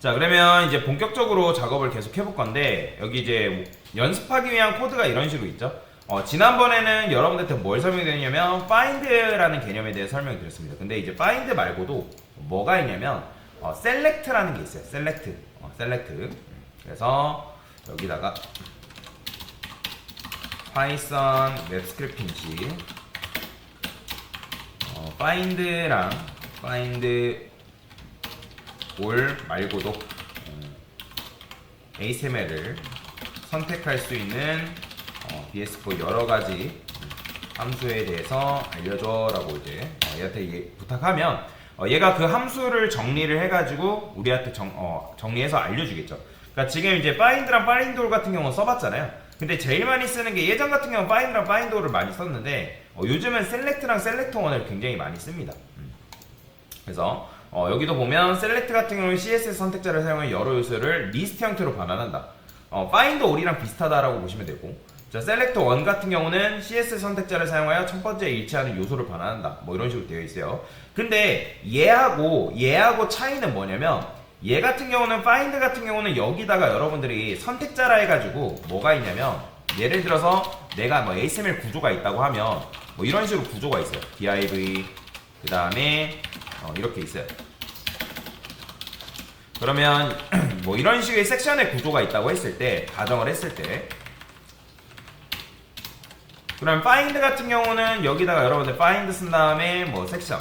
자, 그러면 이제 본격적으로 작업을 계속 해볼 건데, 여기 이제 연습하기 위한 코드가 이런 식으로 있죠. 지난번에는 여러분들한테 뭘 설명드렸냐면 find라는 개념에 대해 설명드렸습니다. 근데 이제 find 말고도 뭐가 있냐면 select라는 게 있어요. select. 그래서 여기다가 파이썬 웹스크립트인지 find랑 find all 말고도 ASML을 선택할 수 있는 BS4 여러가지 함수에 대해서 알려줘 라고 이제 얘한테 부탁하면 얘가 그 함수를 정리를 해가지고 우리한테 정리해서 알려주겠죠. 그러니까 지금 이제 find랑 find all 같은 경우는 써봤잖아요. 근데 제일 많이 쓰는 게 예전 같은 경우는 find랑 find all을 많이 썼는데 요즘은 select랑 select one을 굉장히 많이 씁니다. 그래서 여기도 보면 select 같은 경우는 CSS 선택자를 사용한 여러 요소를 리스트 형태로 반환한다. find all이랑 비슷하다라고 보시면 되고, 자, select one 같은 경우는 CSS 선택자를 사용하여 첫 번째 일치하는 요소를 반환한다. 뭐 이런 식으로 되어 있어요. 근데 얘하고 차이는 뭐냐면, 얘 같은 경우는 find 같은 경우는 여기다가 여러분들이 선택자라 해가지고 뭐가 있냐면, 예를 들어서 내가 뭐 ASML 구조가 있다고 하면 뭐 이런 식으로 구조가 있어요. div 그 다음에 이렇게 있어요. 그러면 뭐 이런 식의 섹션의 구조가 있다고 했을 때, 가정을 했을 때, 그럼 find 같은 경우는 여기다가 여러분들 find 쓴 다음에 뭐 섹션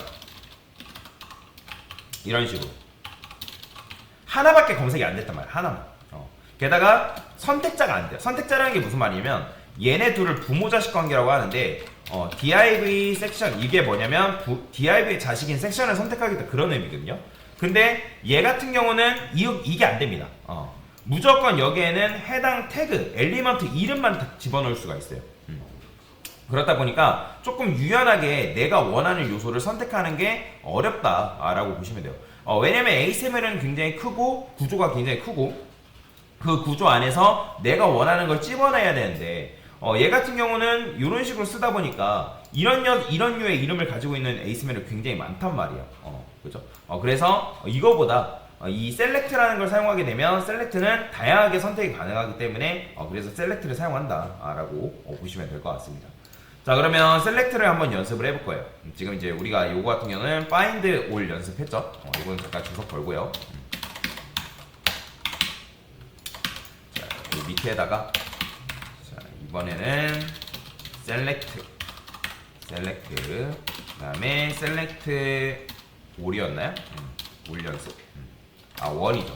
이런 식으로 하나밖에 검색이 안 됐단 말이야. 하나만. 게다가 선택자가 안 돼요. 선택자라는 게 무슨 말이냐면 얘네 둘을 부모 자식 관계라고 하는데 div 섹션 이게 뭐냐면 div의 자식인 섹션을 선택하겠다 그런 의미거든요. 근데 얘 같은 경우는 이게 안 됩니다. 무조건 여기에는 해당 태그 엘리먼트 이름만 집어넣을 수가 있어요. 그렇다 보니까 조금 유연하게 내가 원하는 요소를 선택하는 게 어렵다라고 보시면 돼요. 왜냐면 ASML은 굉장히 크고 구조가 굉장히 크고 그 구조 안에서 내가 원하는 걸 집어넣어야 되는데 얘 같은 경우는 이런 식으로 쓰다 보니까 이런 류의 이름을 가지고 있는 ASML이 굉장히 많단 말이에요. 그죠? 그래서 이거보다 이 select라는 걸 사용하게 되면 select는 다양하게 선택이 가능하기 때문에 그래서 select를 사용한다라고 보시면 될 것 같습니다. 자, 그러면 select를 한번 연습을 해볼 거예요. 지금 이제 우리가 요거 같은 경우는 find all 연습했죠. 이거는 잠깐 주석 걸고요. 자, 이 밑에다가 자, 이번에는 select 그 다음에 select all이었나요? all 연습. 원이죠.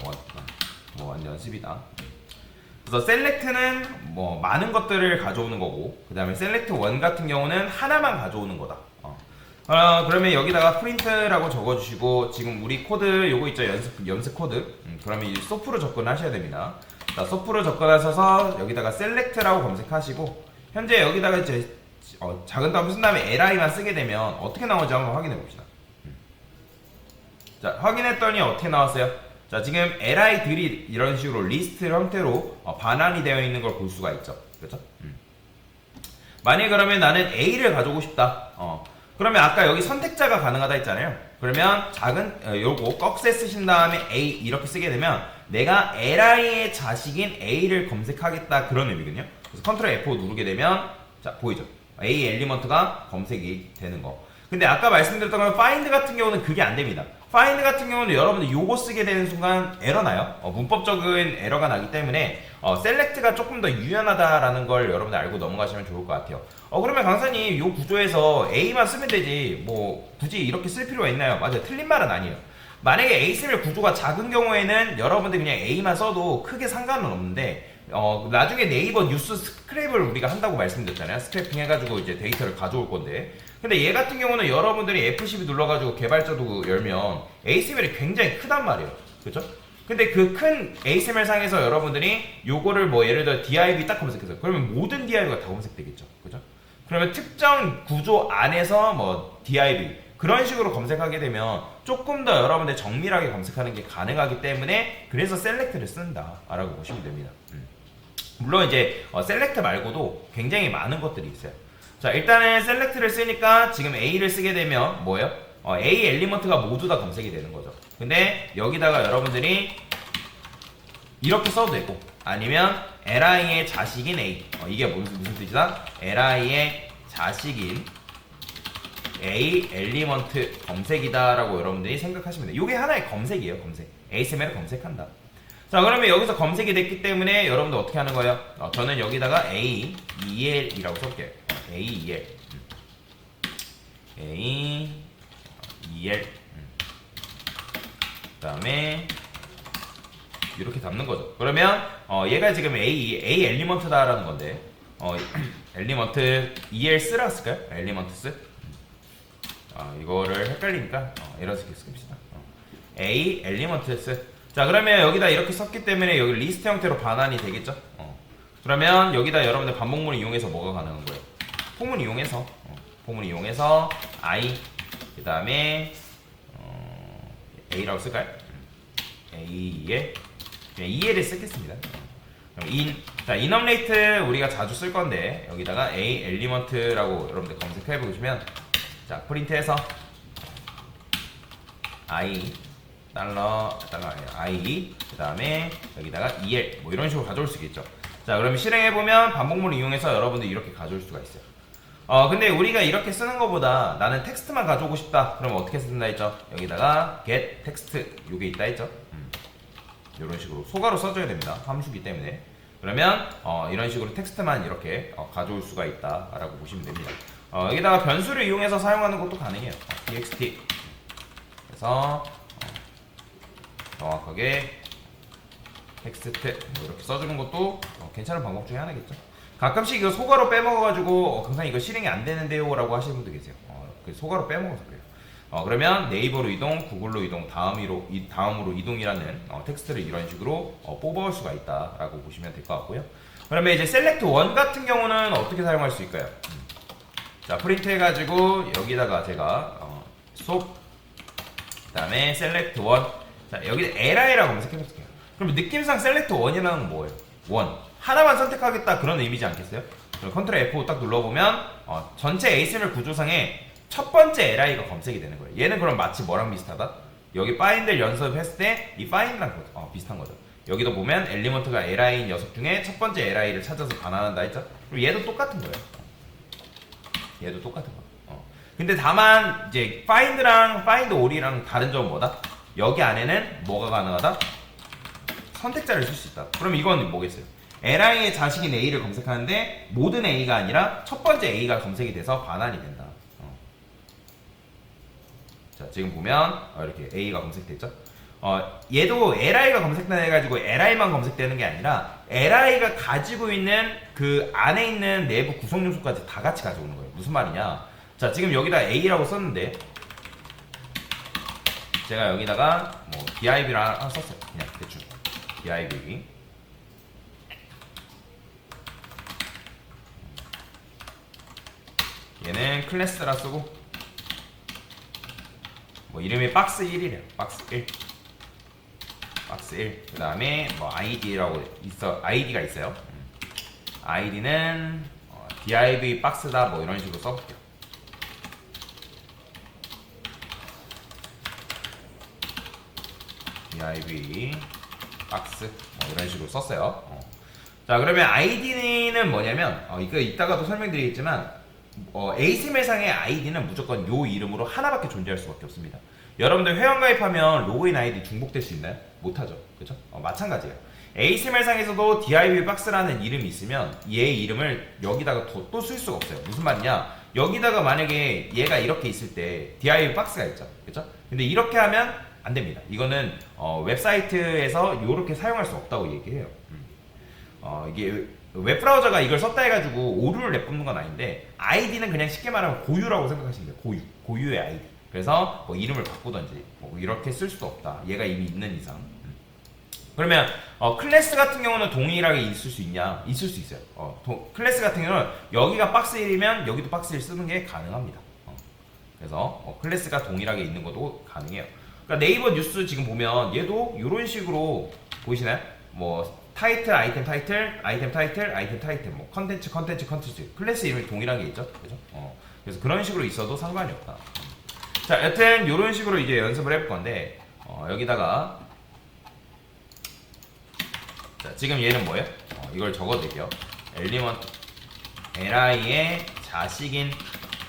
원 연습이다. 그래서 select는 뭐 많은 것들을 가져오는 거고, 그 다음에 select one 같은 경우는 하나만 가져오는 거다. 그러면 여기다가 print라고 적어주시고, 지금 우리 코드 요거 있죠? 연습 코드. 그러면 이 소프로 접근하셔야 됩니다. 자, 소프로 접근하셔서 여기다가 select라고 검색하시고, 현재 여기다가 이제 작은 따옴 쓴 다음에 li만 쓰게 되면 어떻게 나오는지 한번 확인해 봅시다. 자, 확인했더니 어떻게 나왔어요? 자, 지금 li들이 이런 식으로 리스트 형태로 반환이 되어 있는 걸 볼 수가 있죠. 그렇죠? 만약에 그러면 나는 A를 가져오고 싶다. 그러면 아까 여기 선택자가 가능하다 했잖아요. 그러면 요거 꺽쇠 쓰신 다음에 A 이렇게 쓰게 되면 내가 li의 자식인 A를 검색하겠다 그런 의미거든요. 그래서 컨트롤 F5 누르게 되면 자, 보이죠? A 엘리먼트가 검색이 되는 거. 근데 아까 말씀드렸던 건 find 같은 경우는 그게 안 됩니다. find 같은 경우는 여러분들 요거 쓰게 되는 순간 에러 나요. 문법적인 에러가 나기 때문에 select가 조금 더 유연하다라는 걸 여러분들 알고 넘어가시면 좋을 것 같아요. 그러면 강사님 요 구조에서 A만 쓰면 되지 뭐 굳이 이렇게 쓸 필요가 있나요? 맞아요. 틀린 말은 아니에요. 만약에 ASML 구조가 작은 경우에는 여러분들 그냥 A만 써도 크게 상관은 없는데 나중에 네이버 뉴스 스크랩을 우리가 한다고 말씀드렸잖아요. 스크래핑 해가지고 이제 데이터를 가져올 건데, 근데 얘 같은 경우는 여러분들이 F12 눌러가지고 개발자도 열면 ASML이 굉장히 크단 말이에요. 그죠? 근데 그 큰 ASML 상에서 여러분들이 요거를 뭐 예를 들어 div 딱 검색해서 그러면 모든 div가 다 검색되겠죠. 그죠? 그러면 특정 구조 안에서 뭐 div 그런 식으로 검색하게 되면 조금 더 여러분들 정밀하게 검색하는 게 가능하기 때문에 그래서 select를 쓴다라고 보시면 됩니다. 물론 이제 select 말고도 굉장히 많은 것들이 있어요. 자, 일단은 select를 쓰니까 지금 A를 쓰게 되면 뭐예요? A 엘리먼트가 모두 다 검색이 되는 거죠. 근데 여기다가 여러분들이 이렇게 써도 되고, 아니면 li의 자식인 a. 이게 무슨 뜻이다? li의 자식인 a 엘리먼트 검색이다라고 여러분들이 생각하시면 돼요. 이게 하나의 검색이에요. 검색. ASMR을 검색한다. 자, 그러면 여기서 검색이 됐기 때문에 여러분들 어떻게 하는 거예요? 저는 여기다가 a el이라고 쓸게요. a el a el 그 다음에 이렇게 담는 거죠. 그러면 얘가 지금 A 엘리먼트다라는 건데 엘리먼트 EL 쓰라 쓸까요? 엘리먼트 쓰? 이거를 헷갈리니까 에러스 씁시다. A 엘리먼트 쓰. 자, 그러면 여기다 이렇게 썼기 때문에 여기 리스트 형태로 반환이 되겠죠? 그러면 여기다 여러분들 반복문을 이용해서 뭐가 가능한 거예요? 포문 이용해서 I 그 다음에 A라고 쓸까요? A에 그냥 EL을 쓰겠습니다. 그럼 자, 인업레이트 우리가 자주 쓸 건데 여기다가 A 엘리먼트라고 여러분들 검색해 보시면 자, 프린트해서 I 달러 I 그 다음에 여기다가 EL 뭐 이런 식으로 가져올 수 있겠죠. 자, 그러면 실행해 보면 반복문을 이용해서 여러분들 이렇게 가져올 수가 있어요. 근데 우리가 이렇게 쓰는 것보다 나는 텍스트만 가져오고 싶다. 그럼 어떻게 쓴다 했죠? 여기다가 get text 요게 있다 했죠? 이런 식으로 소가로 써줘야 됩니다. 함수기 때문에. 그러면 이런 식으로 텍스트만 이렇게 가져올 수가 있다라고 보시면 됩니다. 여기다가 변수를 이용해서 사용하는 것도 가능해요. txt 그래서 정확하게 텍스트 뭐 이렇게 써주는 것도 괜찮은 방법 중에 하나겠죠. 가끔씩 이거 소가로 빼먹어가지고 강사님 이거 실행이 안 되는데요 라고 하시는 분도 계세요. 그 소가로 빼먹어서 그래요. 그러면 네이버로 이동, 구글로 이동, 다음으로 이동이라는 텍스트를 이런 식으로 뽑아올 수가 있다라고 보시면 될 것 같고요. 그러면 이제 select one 같은 경우는 어떻게 사용할 수 있을까요? 자, 프린트 해가지고 여기다가 제가 속 그다음에 select one. 자, 여기 li라고 검색해볼게요. 그럼 느낌상 select one이라는 건 뭐예요? one 하나만 선택하겠다 그런 의미지 않겠어요? 그럼 컨트롤 F5 딱 눌러보면 전체 ASMR 구조상에 첫 번째 li가 검색이 되는 거예요. 얘는 그럼 마치 뭐랑 비슷하다? 여기 find를 연습했을 때 이 find랑 비슷한 거죠. 여기도 보면 엘리먼트가 li인 녀석 중에 첫 번째 li를 찾아서 반환한다 했죠? 그리고 얘도 똑같은 거예요. 얘도 똑같은 거. 근데 다만 이제 find랑 find all이랑 다른 점은 뭐다? 여기 안에는 뭐가 가능하다? 선택자를 쓸 수 있다. 그럼 이건 뭐겠어요? li의 자식인 a를 검색하는데 모든 a가 아니라 첫 번째 a가 검색이 돼서 반환이 된다. 자, 지금 보면 이렇게 a가 검색됐죠? 얘도 li가 검색돼가지고 li만 검색되는 게 아니라 li가 가지고 있는 그 안에 있는 내부 구성 요소까지 다 같이 가져오는 거예요. 무슨 말이냐? 자, 지금 여기다 a라고 썼는데 제가 여기다가 뭐 div를 하나 썼어요. 그냥 대충 div 얘는 클래스라 쓰고 뭐 이름이 박스 1이래요. 박스 1 그 다음에 뭐 id라고 id가 있어요. id는 div 박스다 뭐 이런 식으로 써볼게요. div 박스 뭐 이런 식으로 썼어요. 자, 그러면 id는 뭐냐면 이거 이따가도 설명드리겠지만 ASMR상의 id는 무조건 요 이름으로 하나밖에 존재할 수밖에 없습니다. 여러분들 회원가입하면 로그인 아이디 중복될 수 있나요? 못하죠. 그렇죠? 마찬가지예요. ASMR상에서도 div 박스라는 이름이 있으면 얘 이름을 여기다가 또 쓸 수가 없어요. 무슨 말이냐? 여기다가 만약에 얘가 이렇게 있을 때 div 박스가 있죠. 그렇죠? 근데 이렇게 하면 안 됩니다. 이거는 웹사이트에서 이렇게 사용할 수 없다고 얘기해요. 이게 웹브라우저가 이걸 썼다 해가지고 오류를 내뿜는 건 아닌데 id는 그냥 쉽게 말하면 고유라고 생각하시면 돼요. 고유의 id. 그래서 뭐 이름을 바꾸던지 뭐 이렇게 쓸 수도 없다. 얘가 이미 있는 이상. 그러면 클래스 같은 경우는 동일하게 있을 수 있냐? 있을 수 있어요. 클래스 같은 경우는 여기가 박스 1이면 여기도 박스 1 쓰는 게 가능합니다. 그래서 클래스가 동일하게 있는 것도 가능해요. 그러니까 네이버 뉴스 지금 보면 얘도 이런 식으로 보이시나요? 뭐 타이틀, 아이템 타이틀, 아이템 타이틀, 아이템 타이틀, 뭐 컨텐츠, 클래스 이름이 동일한 게 있죠, 그죠? 그래서 그런 식으로 있어도 상관이 없다. 자, 여튼 이런 식으로 이제 연습을 해볼 건데 여기다가 자, 지금 얘는 뭐예요? 이걸 적어드릴게요. 엘리먼트 li의 자식인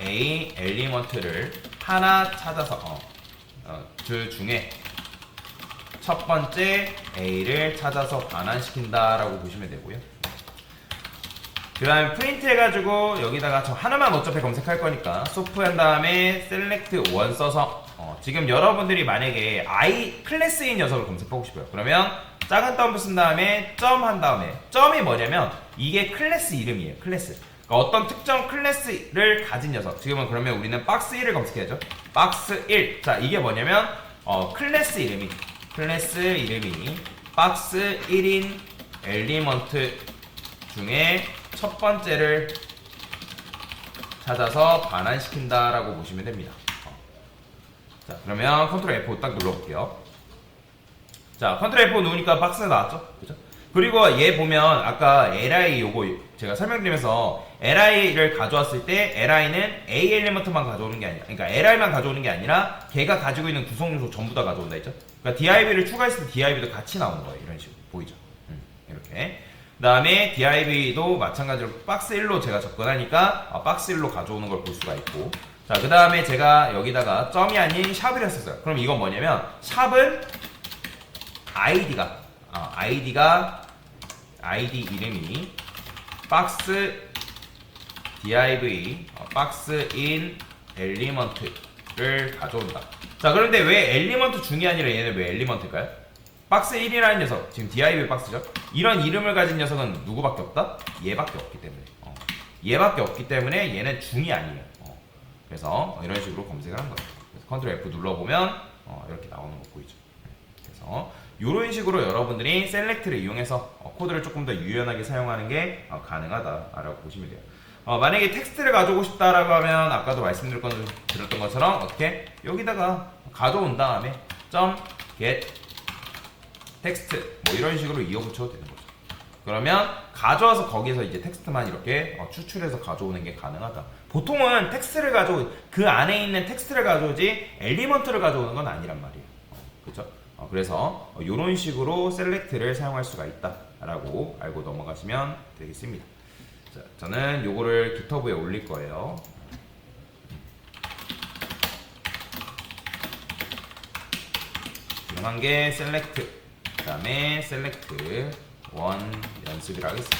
a 엘리먼트를 하나 찾아서 그 중에 첫 번째 a를 찾아서 반환시킨다라고 보시면 되고요. 그 다음에 프린트 해가지고 여기다가 저 하나만 어차피 검색할 거니까 소프 한 다음에 셀렉트 원 써서 지금 여러분들이 만약에 i 클래스인 녀석을 검색하고 싶어요. 그러면 작은 더블 쓴 다음에 점 한 다음에 점이 뭐냐면 이게 클래스 이름이에요. 클래스. 그러니까 어떤 특정 클래스를 가진 녀석. 지금은 그러면 우리는 박스 1을 검색해야죠. 박스 1. 자, 이게 뭐냐면 클래스 이름이 박스 1인 엘리먼트 중에 첫 번째를 찾아서 반환시킨다라고 보시면 됩니다. 자, 그러면 컨트롤 F5 딱 눌러볼게요. 자, 컨트롤 F5 누르니까 박스가 나왔죠? 그죠? 그리고 얘 보면 아까 li 요거 제가 설명드리면서 li를 가져왔을 때 li는 a 엘리먼트만 가져오는 게 아니라, 그러니까 li만 가져오는 게 아니라 걔가 가지고 있는 구성 요소 전부 다 가져온다 했죠? 그러니까 div를 추가했을 때 div도 같이 나오는 거예요. 이런 식으로 보이죠? 이렇게. 그 다음에 div도 마찬가지로 박스 1로 제가 접근하니까 박스 1로 가져오는 걸 볼 수가 있고, 자, 그 다음에 제가 여기다가 점이 아닌 샵을 했었어요. 그럼 이건 뭐냐면 샵은 ID 이름이 박스 div 박스 인 엘리먼트를 가져온다. 자, 그런데 왜 엘리먼트 중이 아니라 얘는 왜 엘리먼트일까요? 박스 1이라는 녀석, 지금 div 박스죠? 이런 이름을 가진 녀석은 누구밖에 없다? 얘밖에 없기 때문에. 얘밖에 없기 때문에 얘는 중이 아니에요. 그래서 이런 식으로 검색을 한 거예요. 그래서 컨트롤 F 눌러보면 이렇게 나오는 거 보이죠? 그래서 이런 식으로 여러분들이 셀렉트를 이용해서 코드를 조금 더 유연하게 사용하는 게 가능하다라고 보시면 돼요. 만약에 텍스트를 가져오고 싶다라고 하면 아까도 말씀드렸던 것처럼 어떻게 여기다가 가져온 다음에 .get 텍스트 뭐 이런 식으로 이어붙여도 되는 거죠. 그러면 가져와서 거기서 이제 텍스트만 이렇게 추출해서 가져오는 게 가능하다. 보통은 텍스트를 그 안에 있는 텍스트를 가져오지 엘리먼트를 가져오는 건 아니란 말이에요. 그렇죠? 그래서 이런 식으로 셀렉트를 사용할 수가 있다라고 알고 넘어가시면 되겠습니다. 자, 저는 요거를 깃허브에 올릴 거예요. 지금 한 게 셀렉트, 그 다음에 셀렉트 원 연습이라 하겠습니다.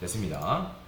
됐습니다.